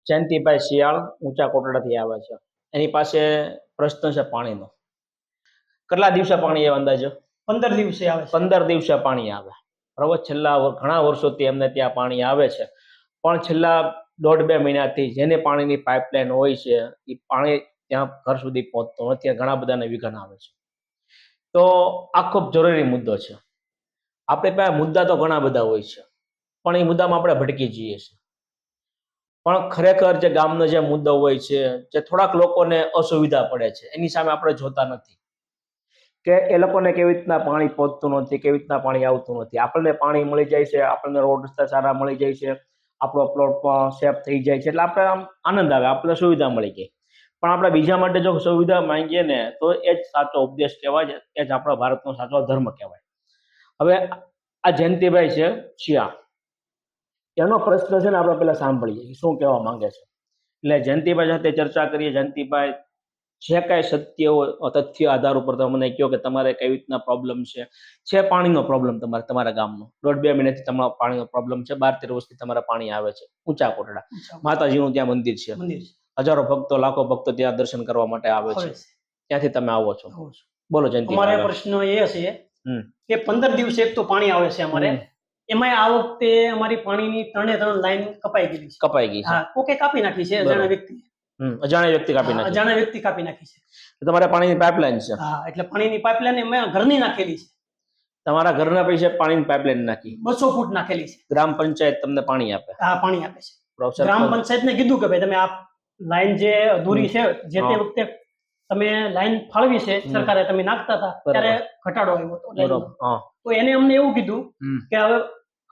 જયંતિભાઈ શિયાળ ઊંચા કોટડાથી આવે છે. એની પાસે પ્રશ્ન છે પાણીનો. કેટલા દિવસે પાણી આવે અંદાજો? 15 દિવસે આવે છે. 15 દિવસે પાણી આવે. બરાબર. છેલ્લા ઘણા વર્ષોથી એમને ત્યાં પાણી આવે છે, પણ છેલ્લા 1.5-2 મહિનાથી જેને પાણીની પાઇપલાઇન હોય છે એ પાણી ત્યાં ઘર સુધી પહોંચતું નથી. ઘણા બધાને વિઘન આવે છે. તો આ ખૂબ જરૂરી મુદ્દો છે. આપણે પાસે મુદ્દા તો ઘણા બધા હોય છે, પણ એ મુદ્દામાં આપણે ભટકી જઈએ છીએ. પણ ખરેખર જે ગામનો જે મુદ્દો હોય છે, જે થોડાક લોકોને અસુવિધા પડે છે, એની સામે આપણે જોતા નથી કે એ લોકોને કેવી રીતના પાણી પહોંચતું નથી, કેવી રીતના પાણી આવતું નથી. આપણને પાણી મળી જાય છે, આપણને રોડ રસ્તા સારા મળી જાય છે, આપણો પ્લોટ પણ સેફ થઈ જાય છે, એટલે આપણે આમ આનંદ આવે, આપણને સુવિધા મળી ગઈ. પણ આપણે બીજા માટે જો સુવિધા માંગીએ ને તો એ જ સાચો ઉપદેશ કહેવાય, એ જ આપણા ભારતનો સાચો ધર્મ કહેવાય. હવે આ જયંતિભાઈ છે શિયાળ, એનો પ્રશ્ન છે ને આપણે પહેલા સાંભળીએ શું કહેવા માંગે છે. એટલે જયંતિભાઈ સાથે ચર્ચા કરીએ. જયંતિભાઈ, જે કાંઈ સત્ય હોય તથ્ય આધાર ઉપર તમે મને કહો કે તમારે કેવી રીતના પ્રોબ્લેમ છે પાણીનો પ્રોબ્લેમ તમારા ગામનો 1.5-2 મહિનાથી તમારો પાણીનો પ્રોબ્લેમ છે. 12-13 વર્ષથી તમારા પાણી આવે છે. ઊંચા કોટડા માતાજીનું ત્યાં મંદિર છે. હજારો ભક્તો, લાખો ભક્તો ત્યાં દર્શન કરવા માટે આવે છે. ત્યાંથી તમે આવો છો. બોલો જયંતિભાઈ. અમારો પ્રશ્ન એ છે કે 15 દિવસે એક તો પાણી આવે છે અમારે. એમાં આ વખતે અમારી પાણીની 3 લાઈન કપાઈ ગઈ છે. હા, કોકે કાપી નાખી છે અજાણ્યા વ્યક્તિ. અજાણ્યા વ્યક્તિ કાપી નાખી. અજાણ્યા વ્યક્તિ કાપી નાખી છે. તમારે પાણીની પાઇપલાઇન છે? હા, એટલે પાણીની પાઇપલાઇન મેં ઘરની નાખેલી છે. તમારા ઘરના પૈસે પાણીની પાઇપલાઇન નાખી? 200 ફૂટ નાખેલી છે. ગ્રામ પંચાયત તમને પાણી આપે? હા, પાણી આપે છે. ગ્રામ પંચાયતને કીધું કે ભાઈ તમે આ લાઈન જે અધૂરી છે, જે તે વખતે તમે લાઈન ફાળવી છે સરકારે, તમે નાખતા હતા ત્યારે ઘટાડો આવ્યો હતો. તો એને અમને એવું કીધું કે હવે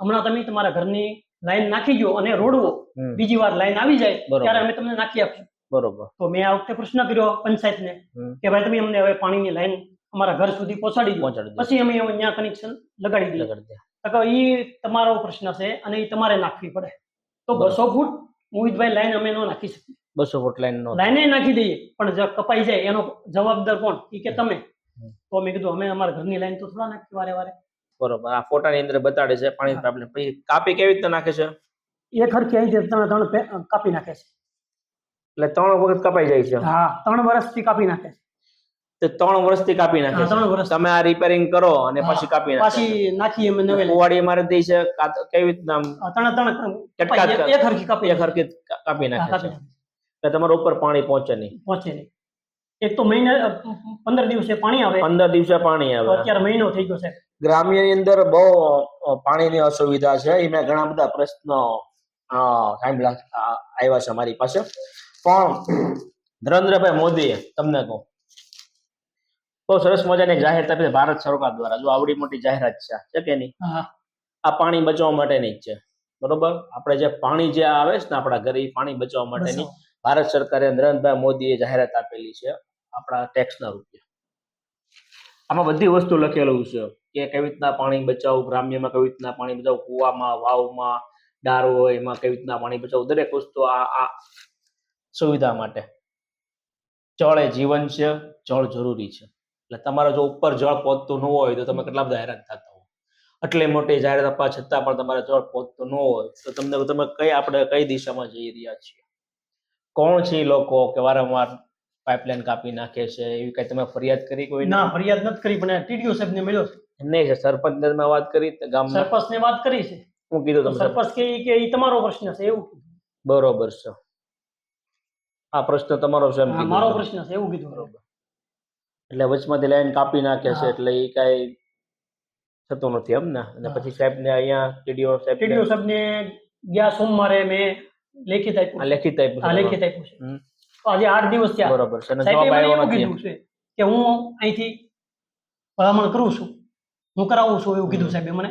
હમણાં તમે તમારા ઘરની લાઈન નાખી ગયો અને રોડવો બીજી વાર લાઈન આવી જાય ત્યારે અમે તમને નાખી આપશું. બરોબર. તો મેં આ વખતે પ્રશ્ન કર્યો પંચાયતને કે ભાઈ તમે અમને હવે પાણીની લાઈન અમારા ઘર સુધી પહોંચાડી દો, પછી અમે અહીંયા કનેક્શન લગાડી દઈએ. તો એ તમારો પ્રશ્ન છે અને એ તમારે નાખવી પડે. તો 200 ફૂટ મોહિતભાઈ લાઈન અમે ન નાખી શકીએ. 200 ફૂટ લાઈને નાખી દઈએ, પણ જો કપાઈ જાય એનો જવાબદાર કોણ? એ કે તમે. તો મેં કીધું અમે અમારા ઘરની લાઈન તો થોડા નાખી વારે વારે. બરોબર. આ ફોટાની અંદર બતાડે છે પાણી પાઇપલાઇન. પછી કાપી કેવી રીતે નાખે છે? એક હરખી આવી રીતે 3 કાપી નાખે છે. એટલે 3 વખત કપાઈ જાય છે? હા, 3 વર્ષથી કાપી નાખે છે. તો 3 વર્ષથી કાપી નાખે છે. 3 વર્ષ તમે આ રિપેરિંગ કરો અને પછી કાપી નાખે. પાછી નાખી અમે નવે કુવાડી મારી દે છે કેવી રીતના? 3 એક હરખી કાપી નાખે છે. એટલે તમારા ઉપર પાણી પહોંચે નહીં. એક તો મહિના 15 દિવસે પાણી આવે. 15 દિવસે પાણી આવે. અત્યારે મહિનો થઈ ગયો છે. ગ્રામ્યની અંદર બહુ પાણીની અસુવિધા છે. એ મેં ઘણા બધા પ્રશ્નો આવ્યા છે મારી પાસે. પણ નરેન્દ્રભાઈ મોદીએ, તમને કહું, બહુ સરસ મજાની જાહેરાત આપી ભારત સરકાર દ્વારા. જો આવડી મોટી જાહેરાત છે કે નહીં? આ પાણી બચાવવા માટેની જ છે. બરોબર. આપણે જે પાણી જે આવે છે ને આપણા ઘરે, પાણી બચાવવા માટેની ભારત સરકારે, નરેન્દ્રભાઈ મોદીએ જાહેરાત આપેલી છે આપણા ટેક્સના રૂપિયા. આમાં બધી વસ્તુ લખેલું છે કે કેવી રીતના પાણી બચાવવું, ગ્રામ્યમાં કેવી રીતના પાણી બચાવવું, કુવામાં, વાવમાં, ડાર હોય એમાં કેવી રીતના પાણી બચાવવું, દરેક વસ્તુ આ સુવિધા માટે. જળ એ જીવન છે, જળ જરૂરી છે. એટલે તમારે જો ઉપર જળ પહોંચતું ન હોય તો તમે કેટલા બધા હેરાન થતા હો. આટલી મોટી જાહેરાત આપવા છતાં પણ તમારે જળ પહોંચતું ન હોય તો તમે આપણે કઈ દિશામાં જઈ રહ્યા છીએ? કોણ છે એ લોકો કે વારંવાર પાઇપલાઇન કાપી નાખે છે? એવી કઈ તમે ફરિયાદ કરી? કોઈ ના, ફરિયાદ નથી કરી, પણ ટીડીઓ સાહેબને મળ્યો છે. નહીં છે. સરપંચને તમે વાત કરી? ગામના સરપંચને વાત કરી છે. શું કીધું તમે? સરપંચ કે એ તમારો પ્રશ્ન છે એવું કીધું. બરોબર છે. આ પ્રશ્ન તમારો છે? મારો પ્રશ્ન છે એવું કીધું. બરોબર. એટલે વચમાંથી લાઈન કાપી નાખે છે એટલે એ કઈ થતું નથી એમ ને? અને પછી સાહેબને અહીંયા ટીડીઓ સાહેબને ગયા સોમવારે મેં લેખિત આપ્યું. લેખિત આપ્યું છે. તો આજે 8 દિવસ થયા. બરોબર છે. સાહેબે એવું કીધું છે કે હું અહીંથી ભલામણ કરું છું, હું કરાવું છું એવું કીધું સાહેબે મને,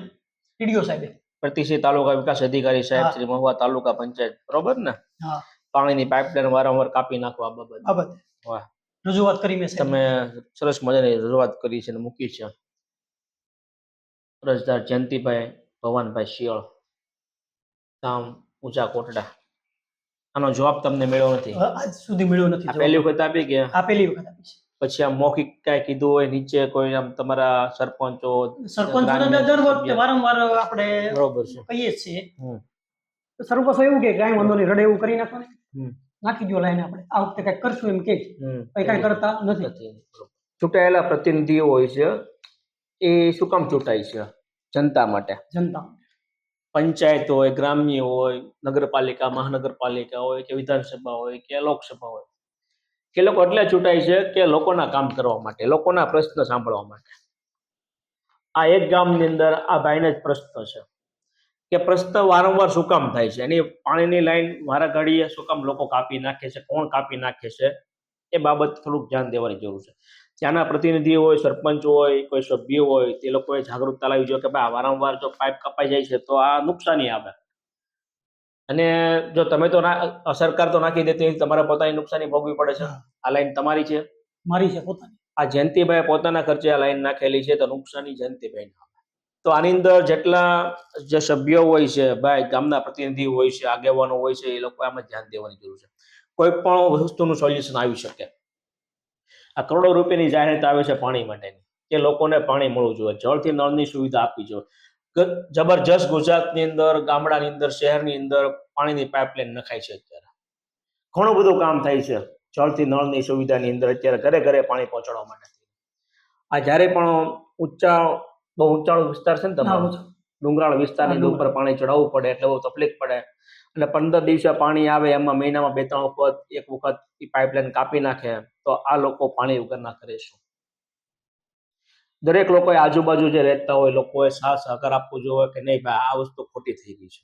ટીડીઓ સાહેબે. પ્રતિષ્ઠિત તાલુકા વિકાસ અધિકારી સાહેબ શ્રી મહુવા તાલુકા પંચાયત. બરોબર ને? પાણીની પાઇપલાઇન વારંવાર કાપી નાખવા બાબતે વાહ, રજૂઆત કરી મેં. તમે સરસ મજાની રજૂઆત કરી છે અને મૂકી છે. અરજદાર જયંતિભાઈ ભવાનભાઈ શિયાળ, ગામ ઊંચા કોટડા. આનો જવાબ તમને મળ્યો નથી? આજ સુધી મળ્યો નથી. પહેલી વખત આપી કે? પહેલી વખત આપી છે. પછી આ મૌખિક કઈ કીધું હોય નીચે કોઈ આમ તમારા સરપંચોને દર વખતે વારંવાર આપણે બરોબર છે કહીએ છીએ તો સર્વસ્વ એવું કે કાંઈ વાંધો નહીં, રડે એવું કરી નાખો ને, હમ. નાખી દો લાઈન, આપણે આ વખતે કઈ કરશું એમ કે કઈ કાંઈ કરતા નથી. ચૂંટાયેલા પ્રતિનિધિઓ હોય છે એ શું કામ ચૂંટાય છે? જનતા માટે. જનતા પંચાયત હોય, ગ્રામ્ય હોય, નગરપાલિકા, મહાનગરપાલિકા હોય કે વિધાનસભા હોય કે લોકસભા હોય, કે લોકો એટલે ચૂંટાય છે કે લોકોના કામ કરવા માટે, લોકોના પ્રશ્ન સાંભળવા માટે. આ એક ગામની અંદર આ ભાઈને જ પ્રશ્ન છે કે પ્રશ્ન વારંવાર શું કામ થાય છે, એની પાણીની લાઈન વારા ઘડીએ શું કામ લોકો કાપી નાખે છે, કોણ કાપી નાખે છે, એ બાબત થોડુંક ધ્યાન દેવાની જરૂર છે. ત્યાંના પ્રતિનિધિ હોય, સરપંચ હોય, કોઈ સભ્ય હોય, તે લોકોએ જાગૃતતા લાવવી જોઈએ કે ભાઈ વારંવાર જો પાઇપ કપાઈ જાય છે તો આ નુકસાની આવે. અને જો તમે તો સરકાર તો નાખી દેતી હોય, તમારે પોતાની નુકસાની ભોગવી પડે છે. આ લાઈન તમારી છે, મારી છે પોતાની. આ જયંતિભાઈ પોતાના ખર્ચે આ લાઈન નાખેલી છે, તો નુકસાની જયંતિભાઈ આવે. તો આની અંદર જેટલા જે સભ્યો હોય છે, ભાઈ ગામના પ્રતિનિધિ હોય છે, આગેવાનો હોય છે, એ લોકો આમાં ધ્યાન દેવાની જરૂર છે. કોઈ પણ વસ્તુનું સોલ્યુશન આવી શકે. આ કરોડો રૂપિયાની જાહેરાત આવે છે પાણી માટેની, કે લોકોને પાણી મળવું જોઈએ, જળથી નળની સુવિધા આપવી જોઈએ. જબરજસ્ત ગુજરાતની અંદર, ગામડાની અંદર, શહેરની અંદર પાણીની પાઇપલાઇન નખાય છે. અત્યારે ઘણું બધું કામ થાય છે જળથી નળની સુવિધાની અંદર. અત્યારે ઘરે ઘરે પાણી પહોંચાડવા માટે આ જ્યારે પણ બહુ ઊંચાળો વિસ્તાર છે ને, તમારો ડુંગરાળ વિસ્તારની ઉપર પાણી ચડાવવું પડે એટલે બહુ તકલીફ પડે. અને 15 દિવસે પાણી આવે, એમાં મહિનામાં 2-3 વખત એક વખત પાઇપલાઇન કાપી નાખે, તો આ લોકો પાણી વગરના કરે શું? દરેક લોકોએ આજુબાજુ જે રહેતા હોય લોકોએ સાથ સહકાર આપવો જોઈએ કે નહીં ભાઈ આ વસ્તુ ખોટી થઈ ગઈ છે.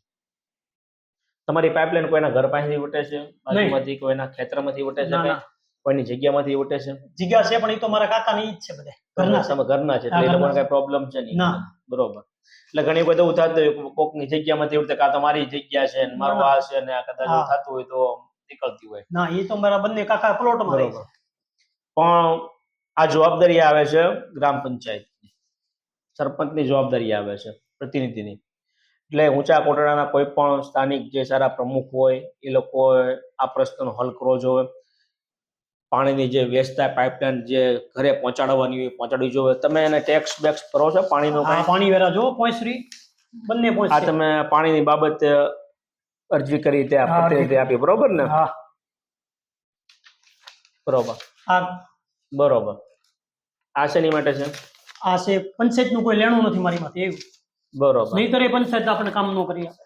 તમારી પાઇપલાઇન કોઈના ઘર પાસેથી વટે છે, બાજુમાંથી કોઈના ખેતરમાંથી વટે છે, કોઈની જગ્યામાંથી વટે છે? જગ્યા છે પણ એ તો મારા કાકાની જ છે, બધા ઘરના છે, એટલે એ લોકોને કઈ પ્રોબ્લેમ છે નહીં. બરોબર. એટલે ઘણી વખત એવું થતું હોય કોકની જગ્યામાંથી વટે, કાં તમારી જગ્યા છે ને મારો આ છે ને, આ કદાચ એવું થતું હોય તો નીકળતી હોય. ના, એ તો મારા બંને કાકા પ્લોટમાં રહે છે. પણ આ જવાબદારી આવે છે ગ્રામ પંચાયતની, સરપંચની જવાબદારી આવે છે, પ્રતિનિધિની. એટલે ઊંચા કોટડાના કોઈ પણ સ્થાનિક જે સારા પ્રમુખ હોય એ લોકોએ આ પ્રશ્નનો હલ કરવો જોઈએ. પાણીની જે વેચતા પાઇપલાઇન જે ઘરે પહોંચાડવાની હોય પહોંચાડવી જોઈએ. તમે એને ટેક્સ બેક્સ ભરો છો પાણીનો? પાણી વેરા જો પહોંચરી બંને પહોંચ. આ તમે પાણીની બાબતે અરજી કરી તે આપી, બરોબર ને? બરોબર. બરોબર. આ શેની માટે છે? આ છે પંચાયતનું કોઈ લેણું નથી મારી માથે એવું. બરોબર. નહીંતર એ પંચાયત આપણે કામ ન કરી આપે.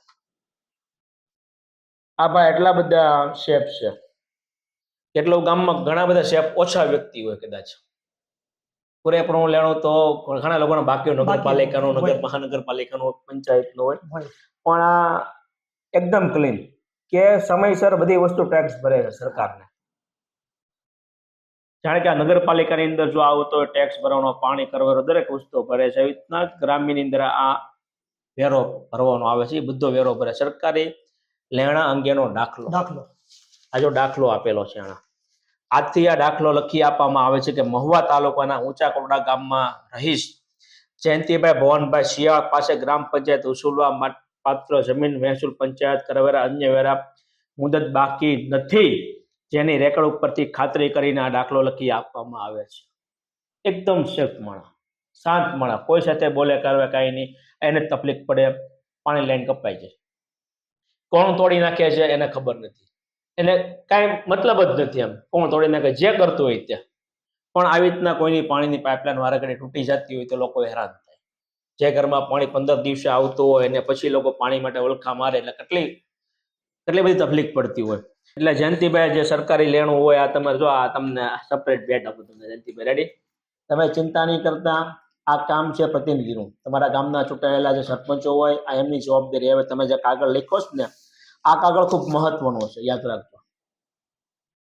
આ ભાઈ એટલા બધા શેફ છે, કેટલું ગામમાં ઘણા બધા શેફ ઓછા વ્યક્તિ હોય, કદાચ પૂરેપૂરું લેણું તો ઘણા લોકોના બાકી હોય, નગરપાલિકાનું, મહાનગરપાલિકાનું, પંચાયતનું હોય. પણ આ એકદમ ક્લીન કે સમયસર બધી વસ્તુ ટેક્સ ભરે છે સરકારને. જાણે કે આ નગરપાલિકાની અંદર જો આવતો હોય ટેક્સ ભરવાનો, પાણી કરવાનો, દરેક વસ્તુ ભરે છે. એવી રીતના ગ્રામ્યની અંદર આ વેરો ભરવાનો આવે છે, એ બધો વેરો ભરે. સરકારી લેણા અંગેનો દાખલો આ જો દાખલો આપેલો છે, આજથી આ દાખલો લખી આપવામાં આવે છે કે મહુવા તાલુકાના ઊંચા કોટડા ગામમાં રહીશ જયંતિભાઈ ભવનભાઈ શિયાળ પાસે ગ્રામ પંચાયત વસૂલવા પાત્ર જમીન મહેસૂલ, પંચાયત કરવેરા, અન્ય વેરા મુદત બાકી નથી, જેની રેકર્ડ ઉપરથી ખાતરી કરીને આ દાખલો લખી આપવામાં આવે છે. એકદમ સેફ માણસ, શાંત માણસ, કોઈ સાથે બોલે કરવે કાંઈ નહીં. એને તકલીફ પડે, પાણી લાઈન કપાઈ જાય, કોણ તોડી નાખે છે એને ખબર નથી, એને કાંઈ મતલબ જ નથી. એમ કોણ તોડી નાખે જે કરતું હોય ત્યાં. પણ આવી રીતના કોઈની પાણીની પાઇપલાઇન વારાઘડી તૂટી જતી હોય તો લોકો હેરાન થાય. જે ઘરમાં પાણી 15 દિવસે આવતું હોય અને પછી લોકો પાણી માટે ઓળખા મારે, એટલે કેટલી બધી તકલીફ પડતી હોય. એટલે જયંતિભાઈ જે સરકારી લેણું હોય આ તમારે જો, આ તમને સેપરેટ બેટ આપું તમને. જયંતિભાઈ રેડી? તમે ચિંતા નહીં કરતા, આ કામ છે પ્રતિનિધિનું. તમારા ગામના ચૂંટાયેલા જે સરપંચો હોય આ એમની જવાબદારી. હવે તમે જે કાગળ લખો છો ને, આ કાગળ ખૂબ મહત્વનો છે, યાદ રાખજો.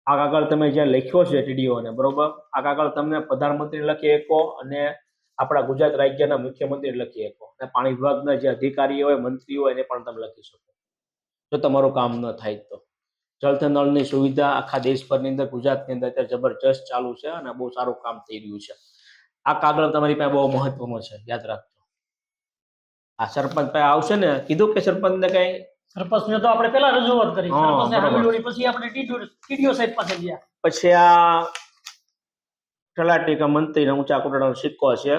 આ કાગળ તમે જ્યાં લખ્યો છે ટીડીઓને, બરોબર, આ કાગળ તમને પ્રધાનમંત્રી લખી શકો અને આપણા ગુજરાત રાજ્યના મુખ્યમંત્રી લખી શકો, અને પાણી વિભાગના જે અધિકારીઓ હોય, મંત્રીઓ હોય એને પણ તમે લખી શકો, જો તમારું કામ ન થાય તો. જળથી નળની સુવિધા આખા દેશભરની અંદર, ગુજરાતની અંદર અત્યારે જબરજસ્ત ચાલુ છે અને બહુ સારું કામ થઈ રહ્યું છે. આ કાગળ તમારી પાસે બહુ મહત્વનો છે, યાદ રાખજો. આ સરપંચ પાસે આવશે ને, કીધું કે સરપંચને કઈ? સરપંચને તો આપણે પહેલા રજૂઆત કરી, સરપંચને હામીલોડી, પછી આપણે ટીડીઓ સાહેબ પાસે ગયા. પછી આ તલાટી કે મંત્રીના ઊંચા કોટડાનો સિક્કો છે,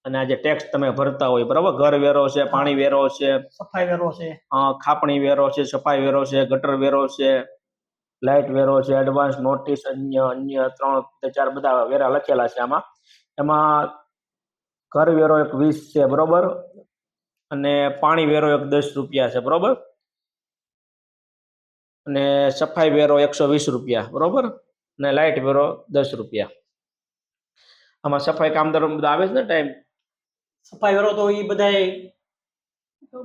અને આ જે ટેક્સ તમે ભરતા હોય બરાબર, ઘર વેરો છે, પાણી વેરો છે, સફાઈ વેરો છે, ખાપણી વેરો છે, સફાઈ વેરો છે, ગટર વેરો છે, લાઇટ વેરો છે, એડવાન્સ નોટિસ, અન્ય અન્ય 3 4 બધા વેરા લખેલા છે આમાં. એમાં ઘર વેરો એક 20 છે બરોબર, અને પાણી વેરો એક 10 રૂપિયા છે બરોબર, અને સફાઈ વેરો 120 રૂપિયા બરોબર, અને લાઇટ વેરો 10 રૂપિયા. આમાં સફાઈ કામદારો બધા આવે છે ને ટાઈમ. સફાઈ વેરો તો એ બધાય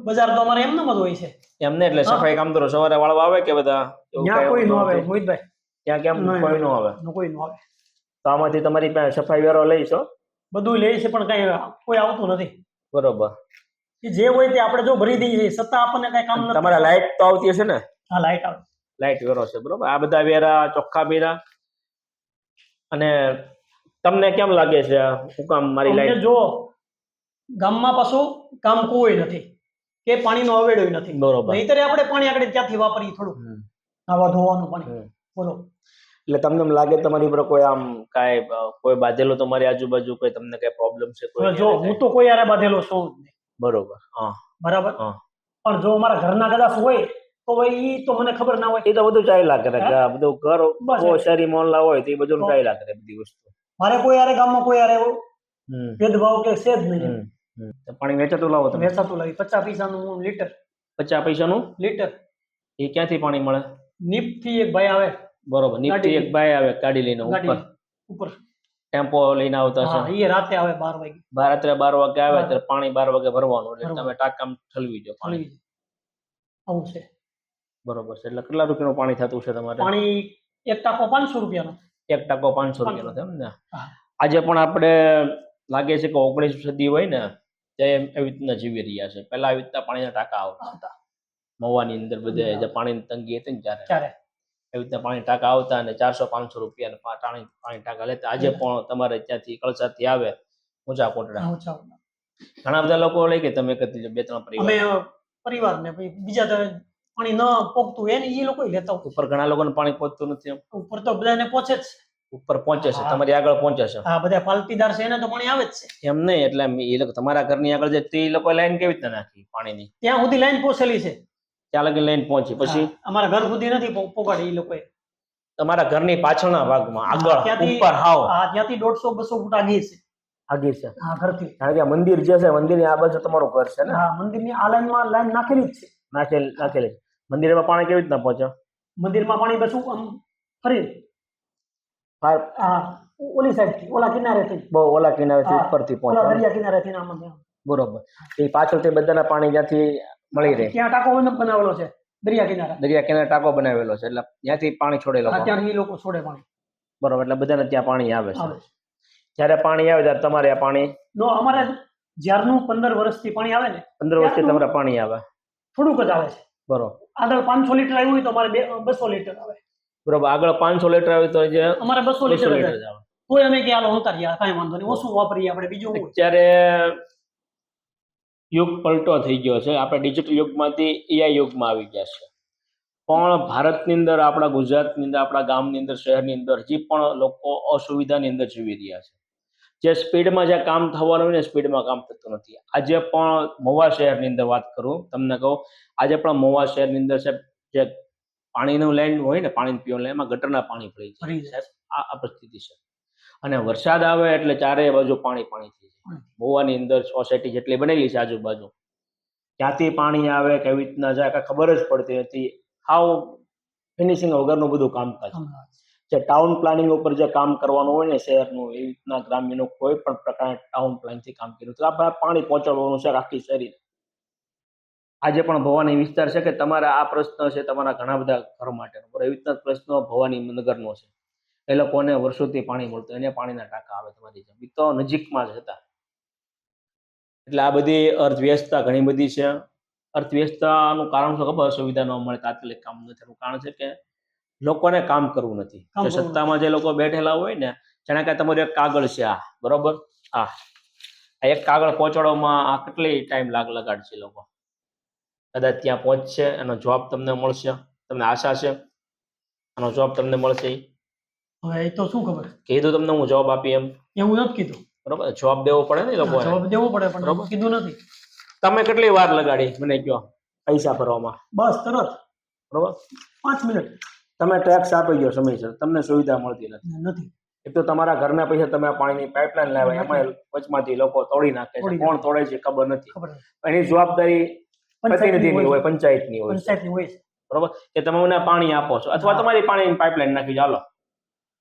બજાર તો અમારે એમનામ જ હોય છે. એમને એટલે સફાઈ કામદારો સવારે વાળવા આવે કે બધા? ત્યાં કોઈ ન આવે મોહિતભાઈ, ત્યાં કેમ કોઈ ન આવે? કોઈ ન આવે. તો આમાંથી તમારી પાસે સફાઈ વેરો લઈશો? બધું લે છે પણ કઈ કોઈ આવતું નથી. બરોબર. જે હોય તે આપણે જો ભરી દઈએ છતાં આપણને કઈ કામ નથી. તમારા લાઇટ તો આવતી હશે ને? હા, લાઇટ આવે. લાઇટ વેરો છે બરોબર. આ બધા વેરા ચોખ્ખા વેરા. અને તમને કેમ લાગે છે હું કામ મારી લાઇટ? જો ગામમાં પાછું કામ કોઈ નથી કે પાણીનો અવેડો નથી બરોબર, નહીતર આપણે પાણી આગળ ક્યાંથી વાપરીએ થોડું નાવા ધોવાનું પાણી. બોલો, એટલે તમને એમ લાગે તમારી પર કોઈ આમ કાંઈ કોઈ બાંધેલો તમારી આજુબાજુ કોઈ તમને કઈ પ્રોબ્લેમ છે કોઈ? જો હું તો કોઈ યારે બાંધેલો છું જ નહીં. બરોબર. હા, બરાબર. પણ જો અમારા ઘરના કદાચ હોય તો ઈ તો મને ખબર ના હોય. એ તો બધું ચાલ્યા કરે, બધું ઘર શહેરી મોહલ્લા હોય તો એ બધું ચાલ્યા કરે બધી વસ્તુ. મારે કોઈ યારે ગામમાં કોઈ યારે ભેદભાવ કે છે જ નહીં. પાણી વેચાતું લાવો તમે? વેચાતું લાવી. 50 પૈસાનું લીટર. 50 પૈસાનું લીટર. એ ક્યાંથી પાણી મળે? નીપ થી એક ભાઈ આવે. બરોબર, નીપ થી એક ભાઈ આવે ગાડી લઈને ઉપર ટેમ્પો લઈને આવતા છે. એ રાતે આવે 12 વાગે. રાત્રે 12 વાગે આવે ત્યારે પાણી 12 વાગે ભરવાનું, એટલે તમે ટાંકામાં ઠલવી દો પાણી. આવું છે. બરોબર છે. એટલે કેટલા રૂપિયાનું પાણી થતું છે તમારે? પાણી એક ટાંકો 500 રૂપિયાનો. એક ટાંકો 500 રૂપિયાનો છે એમ ને? આજે પણ આપણે લાગે છે કે 19મી સદી હોય ને તે એવી રીતના જીવી રહ્યા છે. પહેલા આવી રીતના પાણીના ટાંકા આવતા મવાની અંદર, બધે જે પાણીની તંગી હતી ને ત્યારે એવી રીતના પાણી ટાંકા આવતા અને 400-500 રૂપિયા પાણી ટાંકા લેતા. આજે પણ તમારે ત્યાંથી કળસાથી આવે ઊંચા કોટડા, ઘણા બધા લોકો લઈ કે તમે 2-3 પરિવાર ને બીજા પાણી ન પોગતું હોય એ લોકો લેતા. ઉપર ઘણા લોકોને પાણી પહોંચતું નથી. ઉપર તો બધાને પહોંચે જ. ઉપર પહોંચે છે, તમારી આગળ પહોંચે છે. હા, બધા પાલતીદાર છે એને તો પાણી આવે જ છે. એમ નહીં, એટલે એ લોકો તમારા ઘરની આગળ જે તે લોકો લાઈન કેવી રીતના નાખી પાણીની? ત્યાં સુધી લાઈન પહોંચેલી છે. ત્યાં લગી લાઈન પહોંચી પછી અમારા ઘર સુધી નથી પોગાડી એ લોકોએ. તમારા ઘરની પાછળના ભાગમાં આગળ ઉપર હાવ ત્યાંથી 150-200 ફૂટ આગી છે. આગી છે? હા, ઘરથી. કારણ કે મંદિર જે છે, મંદિરની આ બાજુ તમારું ઘર છે ને? હા, મંદિરની આ લાઈનમાં લાઈન નાખેલી જ છે. નાખેલી. મંદિરમાં પાણી કેવી રીતના પહોંચે? મંદિરમાં પાણી બસ આમ ફરી ઓલી સાઈડથી, ઓલા કિનારેથી. ઓલા કિનારેથી ઉપરથી પહોંચે, દરિયા કિનારેથી આમ. બરોબર. એ પાછળથી બધાના પાણી જ્યાંથી મળી રહે ત્યાં ટાંકો બનાવેલો છે. દરિયા કિનારે ટાંકો બનાવેલો છે, એટલે ત્યાંથી પાણી છોડેલો. ત્યાંથી એ લોકો છોડે પાણી. બરોબર, એટલે બધાને ત્યાં પાણી આવે છે. જ્યારે પાણી આવે ત્યારે તમારે આ પાણી અમારે જ્યારનું 15 વર્ષથી પાણી આવે ને, 15 વર્ષથી તમારે પાણી આવે થોડુંક જ આવે છે. બરોબર. આગળ 500 લીટર આવ્યું હોય તો અમારે 200 લીટર આવે. બરોબર, આગળ 500 લીટર આવે તો જે અમારે 200 લીટર આવે. કોઈ અમે કે હાલો ઉતારીએ, કાંઈ વાંધો નહીં, ઓછું વાપરીએ આપણે. બીજું અત્યારે યુગ પલટો થઈ ગયો છે, આપણે ડિજિટલ યુગમાંથી એઆઈ યુગમાં આવી ગયા છે. પણ ભારતની અંદર, આપણા ગુજરાતની અંદર, આપણા ગામની અંદર, શહેરની અંદર હજી પણ લોકો અસુવિધાની અંદર જીવી રહ્યા છે. જે સ્પીડમાં જે કામ થવાનું હોય ને સ્પીડમાં કામ થતું નથી. આજે પણ મહુવા શહેરની અંદર વાત કરું તમને કહું, આજે પણ મહુવા શહેરની અંદર છે જે પાણીનું લાઈન હોય ને, પાણી પીવાનું લાઈન, એમાં ગટરના પાણી ભરી જાય. આ પરિસ્થિતિ છે. અને વરસાદ આવે એટલે ચારેય બાજુ પાણી પાણી થઈ જાય. મહુવાની અંદર સોસાયટી જેટલી બનેલી છે આજુબાજુ, ક્યાંથી પાણી આવે કેવી રીતના જાય કાંઈ ખબર જ પડતી નથી. હાવ ફિનિશિંગ વગરનું બધું કામકાજ. જે ટાઉન પ્લાનિંગ ઉપર જે કામ કરવાનું હોય ને શહેરનું, એવી રીતના ગ્રામ્યનું કોઈ પણ પ્રકારના ટાઉન પ્લાનિંગથી કામ કર્યું તો આપણે પાણી પહોંચાડવાનું છે આખી શહેરી. આજે પણ ભવાની વિસ્તાર છે કે તમારા આ પ્રશ્ન છે તમારા ઘણા બધા ઘર માટેનો, એવી રીતના પ્રશ્નો ભવાની નગરનો છે. એ લોકોને વર્ષોથી પાણી મળતું, એને પાણીના ટાંકા આવે તમારી જમીન તો નજીકમાં જ હતા. એટલે આ બધી અર્થવ્યવસ્થા ઘણી બધી છે. અર્થવ્યવસ્થાનું કારણ શું ખબર? સુવિધા ન મળે, તાત્કાલિક કામ નથી. એનું કારણ છે કે લોકોને કામ કરવું નથી. સત્તામાં જે લોકો બેઠેલા હોય ને, જાણે કે તમારું એક કાગળ છે આ, બરોબર, આ એક કાગળ પહોંચાડવામાં આ કેટલી ટાઈમ લગાડશે લોકો? કદાચ ત્યાં પહોંચશે, એનો જવાબ તમને મળશે, તમને આશા છે આનો જવાબ તમને મળશે. હવે એ તો શું ખબર, કીધું તમને હું જવાબ આપી એમ? એવું નથી કીધું. બરોબર, જવાબ દેવો પડે ને એ લોકોએ. જવાબ દેવો પડે પણ બરોબર. કીધું નથી. તમે કેટલી વાર લગાડી મને કહો પૈસા ભરવામાં? બસ તરત બરોબર, 5 મિનિટ તમે ટેક્સ આપી ગયો સમયસર, તમને સુવિધા મળતી નથી. નથી. એક તો તમારા ઘરના પૈસા તમે આ પાણીની પાઇપલાઇન લાવ્યા, એમાં વચમાંથી લોકો તોડી નાખે છે. તોડી કોણ નાખે. તોડે છે ખબર નથી. ખબર નથી. એની જવાબદારી પ્રતિનિધિની પંચાયતની હોય, પંચાયતની હોય છે. પંચાયતની હોય છે. બરોબર, કે તમે મને પાણી આપો છો અથવા તમારી પાણીની પાઇપલાઇન નાખી ચાલો.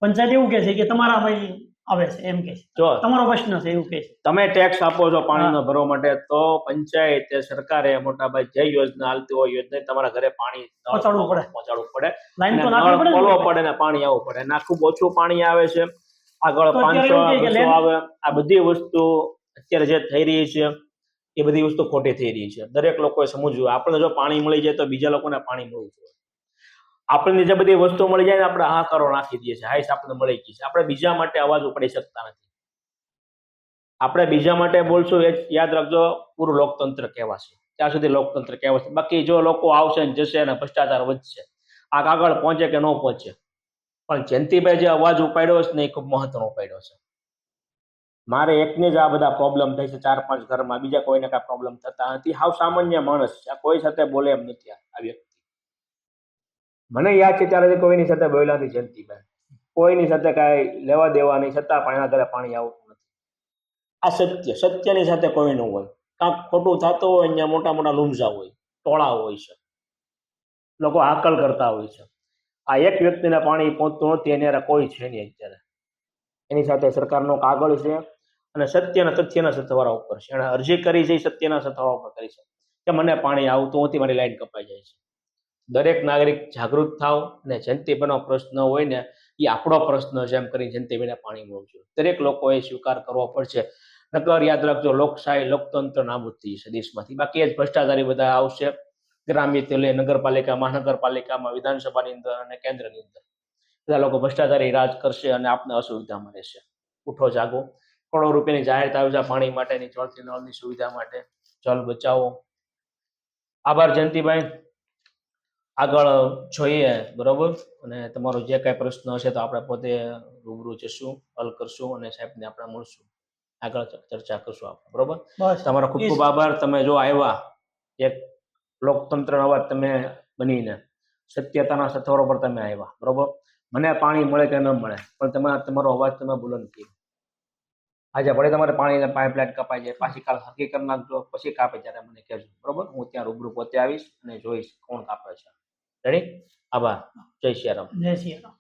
પંચાયત એવું કહે છે કે તમારામાં આવે છે એમ કે છે, જો તમારો પ્રશ્ન છે એવું કહે છે. તમે ટેક્સ આપો છો પાણીનો ભરવા માટે, તો પંચાયતે સરકારે મોટાભાઈ જે યોજના હાલતી હોય યોજના તમારા ઘરે પાણી પહોંચાડવું પડે. લાઈન તો નળ નાખવી પડે ખોલવો ને. પડે ને પાણી આવવું પડે. અને આખું ઓછું પાણી આવે છે, આગળ તો અત્યારે 500 એવું છે કે 200 આવે. આ બધી વસ્તુ અત્યારે જે થઈ રહી છે એ બધી વસ્તુ ખોટી થઈ રહી છે. દરેક લોકોએ સમજવું જોઈએ. આપણે જો પાણી મળી જાય તો બીજા લોકોને પાણી મળવું જોઈએ. આપણને જે બધી વસ્તુ મળી જાય ને આપણે હાહાકારો નાખી દઈએ છીએ, હાઈસ આપણને મળી ગઈ છે. આપણે બીજા માટે અવાજ ઉપાડી શકતા નથી. આપણે બીજા માટે બોલશું એ યાદ રાખજો, પૂરું લોકતંત્ર કહેવાશે. ત્યાં સુધી લોકતંત્ર કહેવાશે. બાકી જો લોકો આવશે ને જશે અને ભ્રષ્ટાચાર વધશે, આ આગળ પહોંચે કે ન પહોંચે, પણ જયંતિભાઈ જે અવાજ ઉપાડ્યો છે ને એ ખૂબ મહત્વનો ઉપાડ્યો છે. મારે એકને જ આ બધા પ્રોબ્લેમ થાય છે 4-5 ઘરમાં, બીજા કોઈને કાંઈ પ્રોબ્લેમ થતા નથી. હાવ સામાન્ય માણસ છે, આ કોઈ સાથે બોલે એમ નથી આ વ્યક્તિ. મને યાદ છે ત્યારે કોઈની સાથે બોલ્યા નથી જયંતિભાઈ, કોઈની સાથે કાંઈ લેવા દેવા નહીં, છતાં પણ એના ઘરે પાણી આવતું નથી. આ સત્ય, સત્યની સાથે કોઈ ન હોય. કાંક ખોટું થતું હોય અહીંયા મોટા મોટા લૂમઝા હોય, ટોળા હોય છે, લોકો હાકલ કરતા હોય છે. આ એક વ્યક્તિને પાણી પહોંચતું નથી, એની હારે કોઈ છે નહીં અત્યારે. એની સાથે સરકારનો કાગળ છે અને સત્યના તથ્યના સથવારા ઉપર છે. એણે અરજી કરી છે સત્યના સથવારા ઉપર કરી છે કે મને પાણી આવતું નથી, મારી લાઈન કપાઈ જાય છે. દરેક નાગરિક જાગૃત થાવ અને જયંતિભાઈનો પ્રશ્ન હોય ને એ આપણો પ્રશ્ન છે એમ કરી જયંતિભાઈને પાણી મળવું જોઈએ. દરેક લોકોએ સ્વીકાર કરવો પડશે. નકર યાદ રાખજો, લોકશાહી લોકતંત્ર નાબૂદ થઈ જશે દેશમાંથી. બાકી એ જ ભ્રષ્ટાચારી બધા આવશે, ગ્રામ્યથી લઈ નગરપાલિકા, મહાનગરપાલિકામાં, વિધાનસભાની અંદર અને કેન્દ્રની અંદર બધા લોકો ભ્રષ્ટાચારી રાજ કરશે અને આપને અસુવિધામાં રહેશે. ઉઠો જાગો. કરોડો રૂપિયાની જાહેરાત આવી છે પાણી માટેની, જળથી નળની સુવિધા માટે. જળ બચાવો. આભાર જયંતિભાઈ. આગળ જોઈએ, બરોબર. અને તમારો જે કાંઈ પ્રશ્ન હશે તો આપણે પોતે રૂબરૂ જશું, હલ કરશું અને સાહેબને આપણે મળશું, આગળ ચર્ચા કરશું આપણે, બરોબર. તમારો ખૂબ ખૂબ આભાર. તમે જો આવ્યા એક લોકતંત્રનો અવાજ તમે બનીને, સત્યતાના સથવારો પર તમે આવ્યા, બરોબર. મને પાણી મળે કે ન મળે પણ તમારો અવાજ તમે બુલંદ કર્યો. આજે ભલે તમારે પાણીની પાઇપલાઇન કપાઈ જાય, પાછી કાલ હરકી કરી નાખજો, પછી કાપે ત્યારે મને કહેજો, બરોબર. હું ત્યાં રૂબરૂ પોતે આવીશ અને જોઈશ કોણ કાપે છે. રેડી? આભાર. જય સિયારામ. જય સિયારામ.